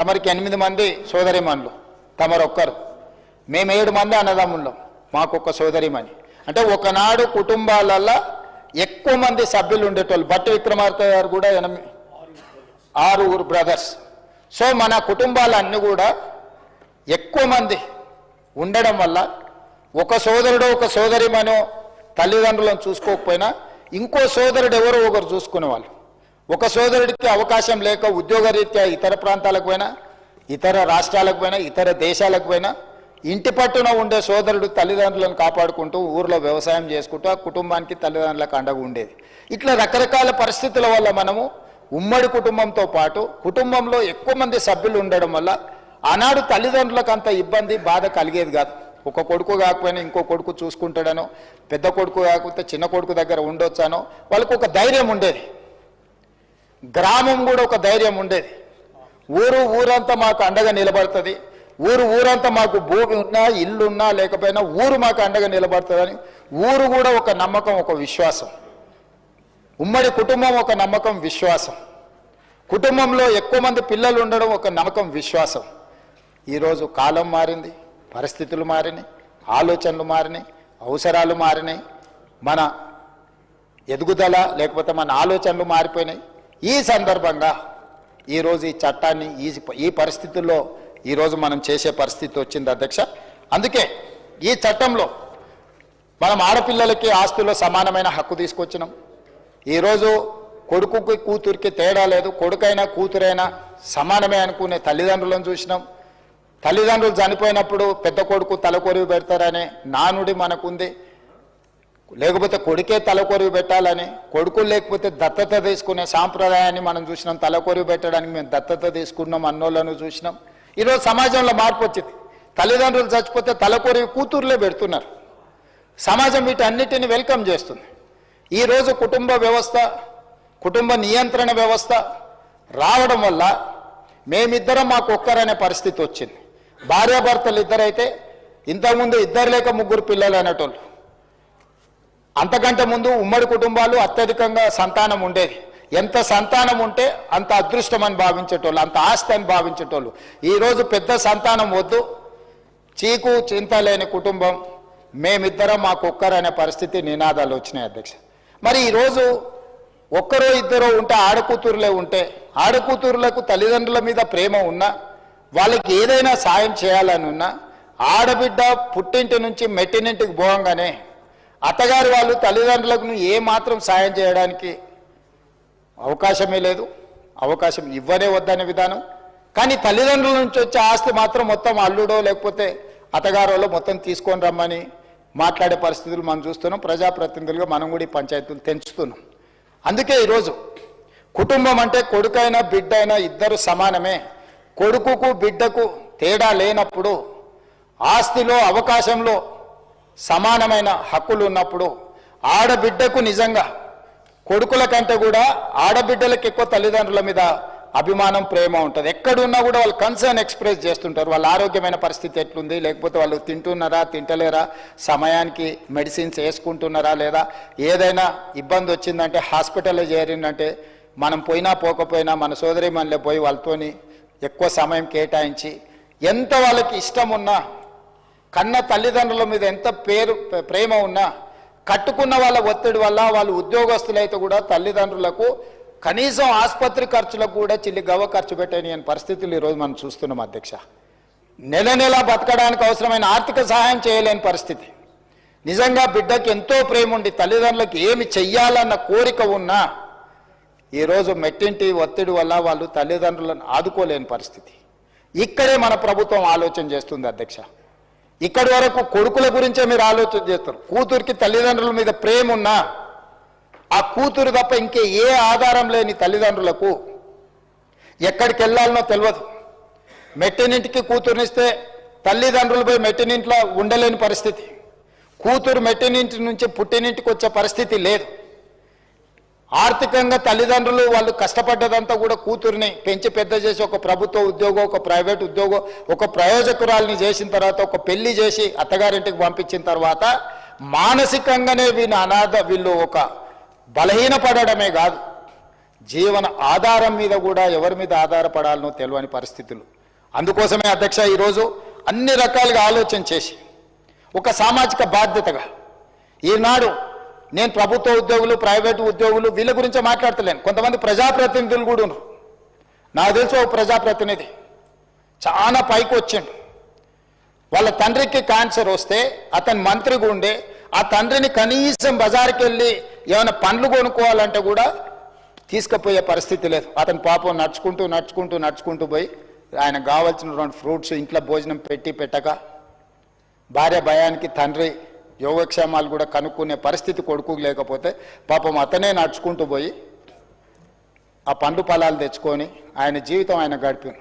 తమరికి 8 మంది సోదరిమణులు, తమరొక్కరు. మేము 7 మంది అన్నదమ్ముళ్ళం, మాకొక్క సోదరిమణి. అంటే ఒకనాడు కుటుంబాలల్లో ఎక్కువ మంది సభ్యులు ఉండేటోళ్ళు. భట్టి విక్రమార్క గారు కూడా 6 బ్రదర్స్. సో మన కుటుంబాలన్నీ కూడా ఎక్కువ మంది ఉండడం వల్ల ఒక సోదరుడు ఒక సోదరిమనో తల్లిదండ్రులను చూసుకోకపోయినా ఇంకో సోదరుడు ఎవరో ఒకరు చూసుకునేవాళ్ళు. ఒక సోదరుడికి అవకాశం లేక ఉద్యోగరీత్యా ఇతర ప్రాంతాలకు పోయినా, ఇతర రాష్ట్రాలకు పోయినా, ఇతర దేశాలకు పోయినా ఇంటి పట్టున ఉండే సోదరుడు తల్లిదండ్రులను కాపాడుకుంటూ ఊర్లో వ్యవసాయం చేసుకుంటూ ఆ కుటుంబానికి తల్లిదండ్రులకు అండగా ఉండేది. ఇట్లా రకరకాల పరిస్థితుల వల్ల మనము ఉమ్మడి కుటుంబంతో పాటు కుటుంబంలో ఎక్కువ మంది సభ్యులు ఉండడం వల్ల ఆనాడు తల్లిదండ్రులకు అంత ఇబ్బంది బాధ కలిగేది కాదు. ఒక కొడుకు కాకపోయినా ఇంకో కొడుకు చూసుకుంటాడనో, పెద్ద కొడుకు కాకపోతే చిన్న కొడుకు దగ్గర ఉండొచ్చానో వాళ్ళకు ఒక ధైర్యం ఉండేది. గ్రామం కూడా ఒక ధైర్యం ఉండేది. ఊరంతా మాకు అండగా నిలబడుతుంది, ఊరంతా మాకు భూమి ఉన్నా ఇల్లు ఉన్నా లేకపోయినా ఊరు మాకు అండగా నిలబడుతుందని ఊరు కూడా ఒక నమ్మకం, ఒక విశ్వాసం. ఉమ్మడి కుటుంబం ఒక నమ్మకం, విశ్వాసం. కుటుంబంలో ఎక్కువ మంది పిల్లలు ఉండడం ఒక నమ్మకం, విశ్వాసం. ఈరోజు కాలం మారింది, పరిస్థితులు మారినాయి, ఆలోచనలు మారినాయి, అవసరాలు మారినాయి, మన ఎదుగుదల లేకపోతే మన ఆలోచనలు మారిపోయినాయి. ఈ సందర్భంగా ఈరోజు ఈ చట్టాన్ని ఈ పరిస్థితుల్లో ఈరోజు మనం చేసే పరిస్థితి వచ్చింది అధ్యక్ష. అందుకే ఈ చట్టంలో మనం ఆడపిల్లలకి ఆస్తుల్లో సమానమైన హక్కు తీసుకొచ్చినాం. ఈరోజు కొడుకుకి కూతురికి తేడా లేదు, కొడుకైనా కూతురైనా సమానమే అనుకునే తల్లిదండ్రులను చూసినాం. తల్లిదండ్రులు చనిపోయినప్పుడు పెద్ద కొడుకు తలకొరివి పెడతారనే నానుడి మనకుంది. లేకపోతే కొడుకే తలకొరివి పెట్టాలని, కొడుకులు లేకపోతే దత్తత తీసుకునే సాంప్రదాయాన్ని మనం చూసినాం. తలకొరివి పెట్టడానికి మేము దత్తత తీసుకున్నాం అన్నోళ్ళను చూసినాం. ఈరోజు సమాజంలో మార్పు వచ్చింది. తల్లిదండ్రులు చచ్చిపోతే తలకొరివి కూతుర్లే పెడుతున్నారు. సమాజం వీటన్నిటిని వెల్కమ్ చేస్తుంది. ఈరోజు కుటుంబ వ్యవస్థ, కుటుంబ నియంత్రణ వ్యవస్థ రావడం వల్ల మేమిద్దరం మాకు ఒక్కరనే పరిస్థితి వచ్చింది. భార్యాభర్తలు ఇద్దరైతే ఇంతకుముందు 2 లేక 3 పిల్లలు అనేటోళ్ళు. అంతకంటే ముందు ఉమ్మడి కుటుంబాలు అత్యధికంగా సంతానం ఉండేది. ఎంత సంతానం ఉంటే అంత అదృష్టం అని భావించేటోళ్ళు, అంత ఆస్తి అని భావించేటోళ్ళు. ఈరోజు పెద్ద సంతానం వద్దు, చీకు చింత లేని కుటుంబం, మేమిద్దరం మాకు ఒక్కరనే పరిస్థితి నినాదాలు వచ్చినాయి అధ్యక్ష. మరి ఈరోజు ఒక్కరో ఇద్దరో ఉంటే, ఆడకూతురులే ఉంటే, ఆడకూతురులకు తల్లిదండ్రుల మీద ప్రేమ ఉన్నా, వాళ్ళకి ఏదైనా సాయం చేయాలని ఉన్నా, ఆడబిడ్డ పుట్టింటి నుంచి మెట్టినింటికి పోగానే అత్తగారి వాళ్ళు తల్లిదండ్రులకు ఏమాత్రం సాయం చేయడానికి అవకాశమే లేదు, అవకాశం ఇవ్వనే వద్దనే విధానం. కానీ తల్లిదండ్రుల నుంచి వచ్చే ఆస్తి మాత్రం మొత్తం అల్లుడో లేకపోతే అత్తగారోలో మొత్తం తీసుకొని రమ్మని మాట్లాడే పరిస్థితులు మనం చూస్తున్నాం. ప్రజాప్రతినిధులుగా మనం కూడా ఈ పంచాయతీలు తెంచుతున్నాం. అందుకే ఈరోజు కుటుంబం అంటే కొడుకైనా బిడ్డైనా ఇద్దరు సమానమే. కొడుకుకు బిడ్డకు తేడా లేనప్పుడు, ఆస్తిలో అవకాశంలో సమానమైన హక్కులు ఉన్నప్పుడు, ఆడబిడ్డకు నిజంగా కొడుకుల కంటే కూడా ఆడబిడ్డలకు ఎక్కువ తల్లిదండ్రుల మీద అభిమానం, ప్రేమ ఉంటుంది. ఎక్కడున్నా కూడా వాళ్ళు కన్సర్న్ ఎక్స్ప్రెస్ చేస్తుంటారు. వాళ్ళ ఆరోగ్యమైన పరిస్థితి ఎట్లుంది, లేకపోతే వాళ్ళు తింటున్నారా తింటలేరా, సమయానికి మెడిసిన్స్ వేసుకుంటున్నారా లేదా, ఏదైనా ఇబ్బంది వచ్చిందంటే హాస్పిటల్లో చేరిందంటే మనం పోయినా పోకపోయినా మన సోదరి మనలే పోయి వాళ్ళతోని ఎక్కువ సమయం కేటాయించి, ఎంత వాళ్ళకి ఇష్టం ఉన్నా, కన్న తల్లిదండ్రుల మీద ఎంత ప్రేమ ఉన్నా, కట్టుకున్న వాళ్ళ ఒత్తిడి వల్ల వాళ్ళు ఉద్యోగస్తులైతే కూడా తల్లిదండ్రులకు కనీసం ఆసుపత్రి ఖర్చులకు కూడా చిల్లిగవ్వ ఖర్చు పెట్టని పరిస్థితులు ఈరోజు మనం చూస్తున్నాం అధ్యక్ష. నెల బతకడానికి అవసరమైన ఆర్థిక సహాయం చేయలేని పరిస్థితి. నిజంగా బిడ్డకి ఎంతో ప్రేమ ఉండి తల్లిదండ్రులకు ఏమి చెయ్యాలన్న కోరిక ఉన్నా ఈరోజు మెట్టింటి ఒత్తిడి వల్ల వాళ్ళు తల్లిదండ్రులను ఆదుకోలేని పరిస్థితి. ఇక్కడే మన ప్రభుత్వం ఆలోచన చేస్తుంది అధ్యక్ష. ఇక్కడి వరకు కొడుకుల గురించే మీరు ఆలోచన చేస్తారు. కూతురికి తల్లిదండ్రుల మీద ప్రేమ ఉన్నా, ఆ కూతురు తప్ప ఇంకే ఏ ఆధారం లేని తల్లిదండ్రులకు ఎక్కడికి వెళ్ళాలనో తెలియదు. మెట్టినింటికి కూతురునిస్తే తల్లిదండ్రులపై మెట్టినింట్లో ఉండలేని పరిస్థితి. కూతురు మెట్టినింటి నుంచి పుట్టినింటికి వచ్చే పరిస్థితి లేదు. ఆర్థికంగా తల్లిదండ్రులు వాళ్ళు కష్టపడ్డదంతా కూడా కూతుర్ని పెంచి పెద్ద చేసి ఒక ప్రభుత్వ ఉద్యోగం, ఒక ప్రైవేట్ ఉద్యోగం, ఒక ప్రయోజకురాల్ని చేసిన తర్వాత, ఒక పెళ్లి చేసి అత్తగారింటికి పంపించిన తర్వాత మానసికంగానే వీళ్ళు ఒక బలహీనపడమే కాదు, జీవన ఆధారం మీద కూడా ఎవరి మీద ఆధారపడాలనో తెలియని పరిస్థితులు. అందుకోసమే అధ్యక్ష ఈరోజు అన్ని రకాలుగా ఆలోచన చేసి ఒక సామాజిక బాధ్యతగా ఈనాడు నేను ప్రభుత్వ ఉద్యోగులు, ప్రైవేటు ఉద్యోగులు వీళ్ళ గురించి మాట్లాడతలేను. కొంతమంది ప్రజాప్రతినిధులు కూడా ఉన్నారు. నాకు తెలిసి ఒక ప్రజాప్రతినిధి చాలా పైకి వచ్చిండు. వాళ్ళ తండ్రికి క్యాన్సర్ వస్తే అతను మంత్రిగా ఉండే ఆ తండ్రిని కనీసం బజార్కి వెళ్ళి ఏమైనా పండ్లు కొనుక్కోవాలంటే కూడా తీసుకుపోయే పరిస్థితి లేదు. అతను పాపం నడుచుకుంటూ పోయి ఆయనకు కావాల్సినటువంటి ఫ్రూట్స్ ఇంట్లో భోజనం పెట్టక భార్య భయానికి తండ్రి యోగక్షేమాలు కూడా కనుక్కునే పరిస్థితి కొడుకు లేకపోతే పాపం అతనే నడుచుకుంటూ పోయి ఆ పండు పొలాలు తెచ్చుకొని ఆయన జీవితం ఆయన గడిపాను.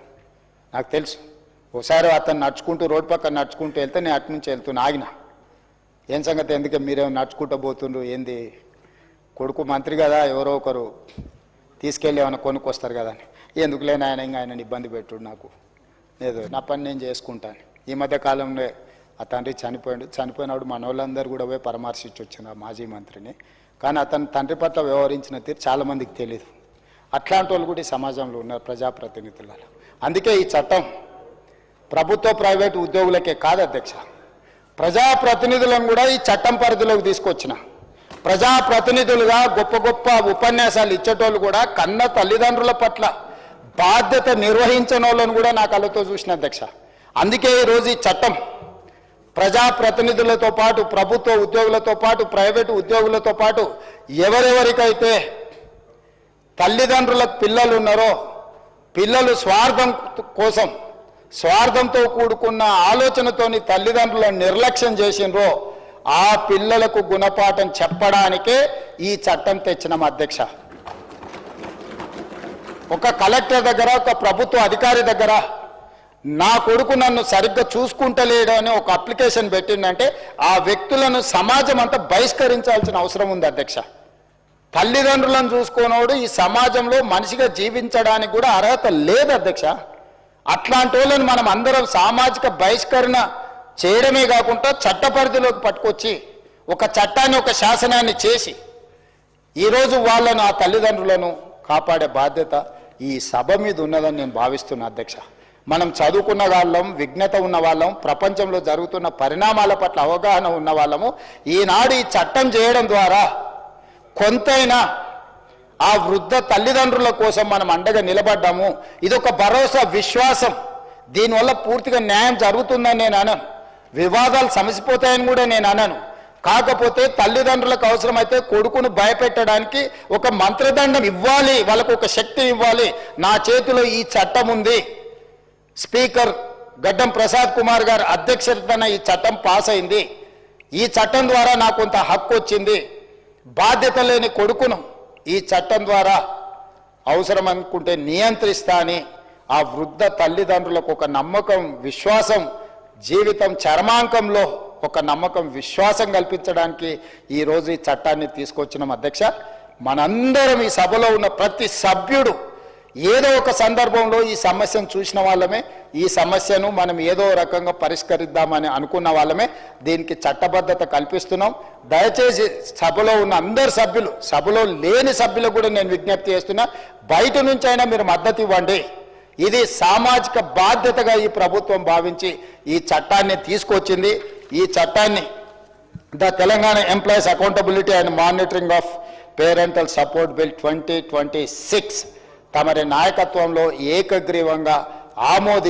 నాకు తెలుసు. ఒకసారి అతను నడుచుకుంటూ రోడ్డు పక్కన నడుచుకుంటూ వెళ్తే నేను అటు నుంచి వెళ్తున్నా ఆగిన. ఏం సంగతి, ఎందుకే మీరేమో నడుచుకుంటూ పోతుండ్రు, ఏంది కొడుకు మంత్రి కదా ఎవరో ఒకరు తీసుకెళ్ళి ఏమైనా కొనుక్కొస్తారు కదా అని. ఎందుకు లేని ఆయనని ఇబ్బంది పెట్టుడు, నాకు లేదు నా పని నేను చేసుకుంటాను. ఈ మధ్య కాలంలో ఆ తండ్రి చనిపోయినప్పుడు మన వాళ్ళందరూ కూడా పోయి పరామర్శించి వచ్చిన మాజీ మంత్రిని. కానీ అతను తండ్రి పట్ల వ్యవహరించిన తీరు చాలామందికి తెలియదు. అట్లాంటి వాళ్ళు కూడా ఈ సమాజంలో ఉన్నారు ప్రజాప్రతినిధులలో. అందుకే ఈ చట్టం ప్రభుత్వ ప్రైవేటు ఉద్యోగులకే కాదు అధ్యక్ష, ప్రజాప్రతినిధులను కూడా ఈ చట్టం పరిధిలోకి తీసుకొచ్చిన. ప్రజాప్రతినిధులుగా గొప్ప గొప్ప ఉపన్యాసాలు ఇచ్చేటోళ్ళు కూడా కన్న తల్లిదండ్రుల పట్ల బాధ్యత నిర్వహించిన వాళ్ళని కూడా నా కళ్ళతో చూసిన అధ్యక్ష. అందుకే ఈరోజు ఈ చట్టం ప్రజాప్రతినిధులతో పాటు ప్రభుత్వ ఉద్యోగులతో పాటు ప్రైవేటు ఉద్యోగులతో పాటు ఎవరెవరికైతే తల్లిదండ్రులకు పిల్లలు ఉన్నారో, పిల్లలు స్వార్థంతో కూడుకున్న ఆలోచనతోని తల్లిదండ్రులను నిర్లక్ష్యం చేసినరో ఆ పిల్లలకు గుణపాఠం చెప్పడానికే ఈ చట్టం తెచ్చినాం అధ్యక్ష. ఒక కలెక్టర్ దగ్గర, ఒక ప్రభుత్వ అధికారి దగ్గర నా కొడుకు నన్ను సరిగ్గా చూసుకుంటలేడు అని ఒక అప్లికేషన్ పెట్టిందంటే ఆ వ్యక్తులను సమాజం అంతా బహిష్కరించాల్సిన అవసరం ఉంది అధ్యక్ష. తల్లిదండ్రులను చూసుకోనోడు ఈ సమాజంలో మనిషిగా జీవించడానికి కూడా అర్హత లేదు అధ్యక్ష. అట్లాంటి వాళ్ళని మనం అందరం సామాజిక బహిష్కరణ చేయడమే కాకుండా చట్ట పరిధిలోకి పట్టుకొచ్చి ఒక చట్టాన్ని, ఒక శాసనాన్ని చేసి ఈరోజు వాళ్ళను, ఆ తల్లిదండ్రులను కాపాడే బాధ్యత ఈ సభ మీద ఉన్నదని నేను భావిస్తున్నా అధ్యక్ష. మనం చదువుకున్న వాళ్ళం, విజ్ఞత ఉన్న వాళ్ళం, ప్రపంచంలో జరుగుతున్న పరిణామాల పట్ల అవగాహన ఉన్న వాళ్ళము. ఈనాడు ఈ చట్టం చేయడం ద్వారా కొంతైనా ఆ వృద్ధ తల్లిదండ్రుల కోసం మనం అండగా నిలబడ్డాము. ఇదొక భరోసా, విశ్వాసం. దీనివల్ల పూర్తిగా న్యాయం జరుగుతుందని నేను అనను, వివాదాలు సమసిపోతాయని కూడా నేను అనను. కాకపోతే తల్లిదండ్రులకు అవసరమైతే కొడుకును భయపెట్టడానికి ఒక మంత్రదండం ఇవ్వాలి, వాళ్ళకు ఒక శక్తి ఇవ్వాలి. నా చేతిలో ఈ చట్టం ఉంది, స్పీకర్ గడ్డం ప్రసాద్ కుమార్ గారు అధ్యక్షతన ఈ చట్టం పాస్ అయింది, ఈ చట్టం ద్వారా నాకు కొంత హక్కు వచ్చింది. బాధ్యత లేని కొడుకును ఈ చట్టం ద్వారా అవసరం అనుకుంటే నియంత్రిస్తా అని ఆ వృద్ధ తల్లిదండ్రులకు ఒక నమ్మకం, విశ్వాసం, జీవితం చర్మాంకంలో ఒక నమ్మకం, విశ్వాసం కల్పించడానికి ఈరోజు ఈ చట్టాన్ని తీసుకొచ్చినాం అధ్యక్ష. మనందరం ఈ సభలో ఉన్న ప్రతి సభ్యుడు ఏదో ఒక సందర్భంలో ఈ సమస్యను చూసిన వాళ్ళమే, ఈ సమస్యను మనం ఏదో రకంగా పరిష్కరిద్దామని అనుకున్న వాళ్ళమే. దీనికి చట్టబద్ధత కల్పిస్తున్నాం. దయచేసి సభలో ఉన్న అందరు సభ్యులు, సభలో లేని సభ్యులకు కూడా నేను విజ్ఞప్తి చేస్తున్నా, బయట నుంచి అయినా మీరు మద్దతు ఇవ్వండి. ఇది సామాజిక బాధ్యతగా ఈ ప్రభుత్వం భావించి ఈ చట్టాన్ని తీసుకొచ్చింది. ఈ చట్టాన్ని the Telangana employees accountability and monitoring of parental support bill 2026 తమరి నాయకత్వంలో ఏకగ్రీవంగా ఆమోదించి